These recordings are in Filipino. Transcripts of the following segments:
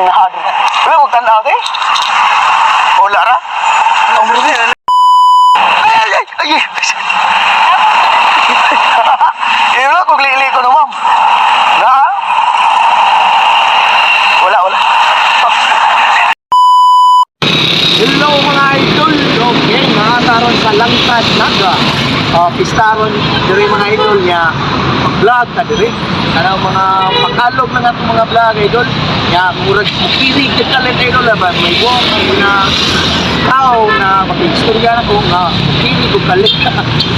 ning nahad. Wala ko tanaw di. Wala ra. Ay. Wala ko glili ko no, ma'am. Na? Wala. Hello mga idol, okay, mga taron sa Langtad Naga. Pistaron diri mga idol niya mag-vlog ta diri. Kana mga pakalog na nga mga vlog idol. Ya murag kirig ka lang idol ba may buong mga tao na mag-istorya na ko nga kirig ko kalit sa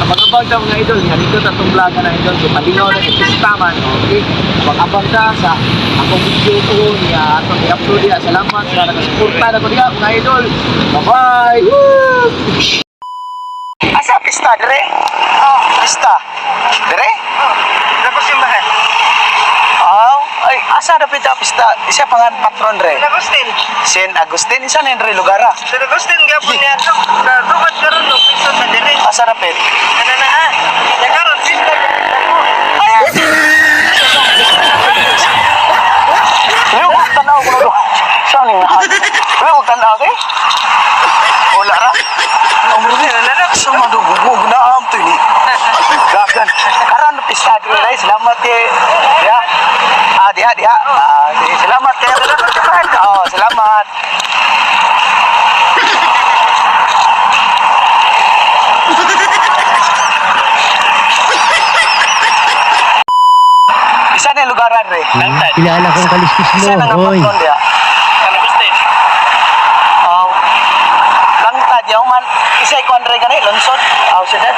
mga banda mga idol. Yan ito tatong vlog na idol. So palinaw na istaman, okay? Mag-abang ta sa akong video ko niya atong i-upload ya. Salamat sa nagasuporta na ko diya mga idol. Bye-bye! Woo! Asa pista dire? Pista. Dire? Tapos yung bahay. Ay, asa na pista? Isa pangan patron dire. San Agustin. Saint Agustin, isa na yung lugar ah. San Agustin gapon niya. Dumat karon no, piso na dire. Asa na pit? Ano na ha? Ya karon pista. Wala ko tanaw ko no. Saan yung nahal? Wala ko tanaw di? Wala ra? Sa madugugug na am to ni. Gagan. Karan pista dire, salamat kay. Ya. Diha. Salamat kay. Salamat. Isa na lugar re. Langtad. Kilala kong kaliskis Isa na mo, oy. patron dia. San Agustin. Langtad yaw man. Isa ko andre gani lungsod. Sudah.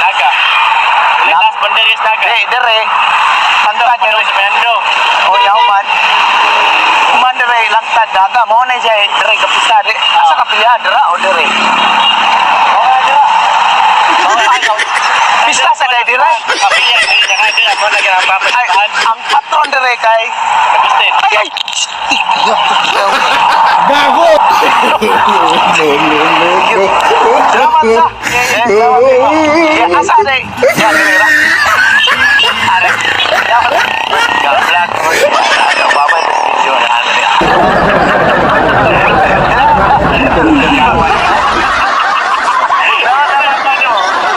Naga. Las Banderas Naga. Dire. Langtad Ano sa Mendo. yaw man. Kuman dire langtad daga mo na siya dire kapisa dire. Asa kapilya dira o dire. Pista sa dire. Kapilya diri nakadira mo na ginapapasahan. Ang patron dire kay Agustin. ay. Gago! Selamat sa. Asa dire. Ya dire. Are. Gablak ko. Ada babay video na ano dia.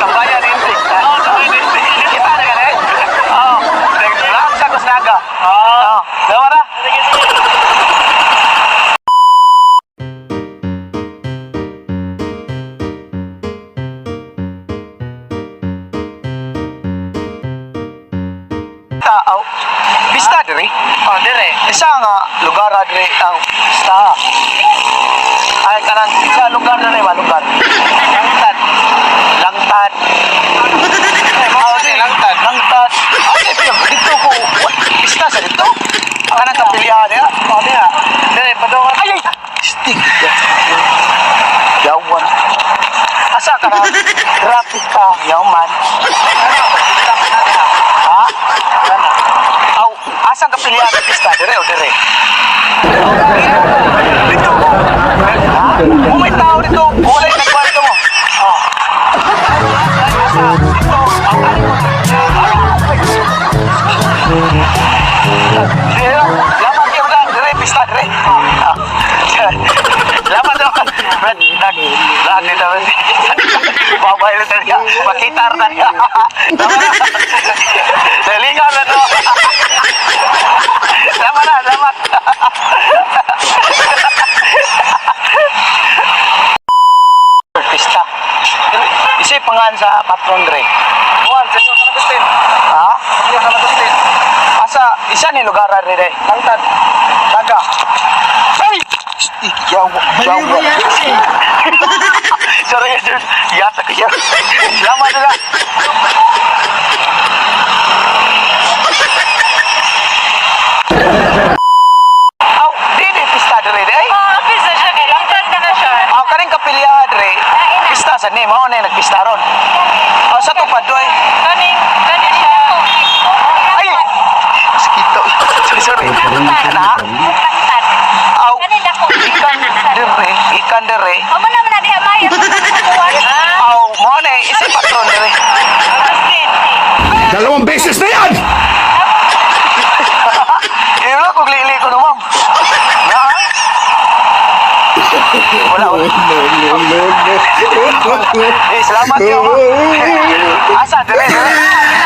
Kabayan ini. Kita ada kan eh? Langsung ke Naga. Lewat dah. Pista diri. Dire. Isa nga lugar diri ang pista. Ay kanang sa lugar diri ba lugar? Langtad. Langtad. Langtad. Ay dito ko. Pista sa dito. Kanang kapilya dia. Dia. Dire padungan. Ay. Stick. Yawan. Asa ka na? Traffic ka, yaman. Ha? Asa ka pilihan ng pista? Dire o dire? Dito ko. Ha? Kung may tao dito, wala yung nagkwento mo. Asa? Dito. Ang ano mo? Laman kayo lang. Dire, pista, dire. Laman naman. Lahat dito. Babay na talaga. Makitar na niya. Dalingan na to. Salamat. Pista. Isa'y pangan sa patron Dre. Buwan, Senyor San Agustin. Ha? Senyor San Agustin. Asa, isa ni lugar Dre. Langtad. Naga. Ay! Yawa. Sorry, yata kaya. Salamat na. Di pista Dre. Pisa siya kay Langtad na siya. Karing kapilya Dre. Pista sa ni, mao na nagpista ron. Sa tupad doy. Kani siya. Ay! Mosquito. Sorry. Na? Langtad. Aw. Kani dako. Ikan dere. Amo na man diha mayo sa kuwan. Aw, mo na isa patron dere. Agustin. Dalawang beses na yan! Ilo ko glili ko no, ma'am. Wala, wala. Eh, salamat yo. Asa, dire, dire.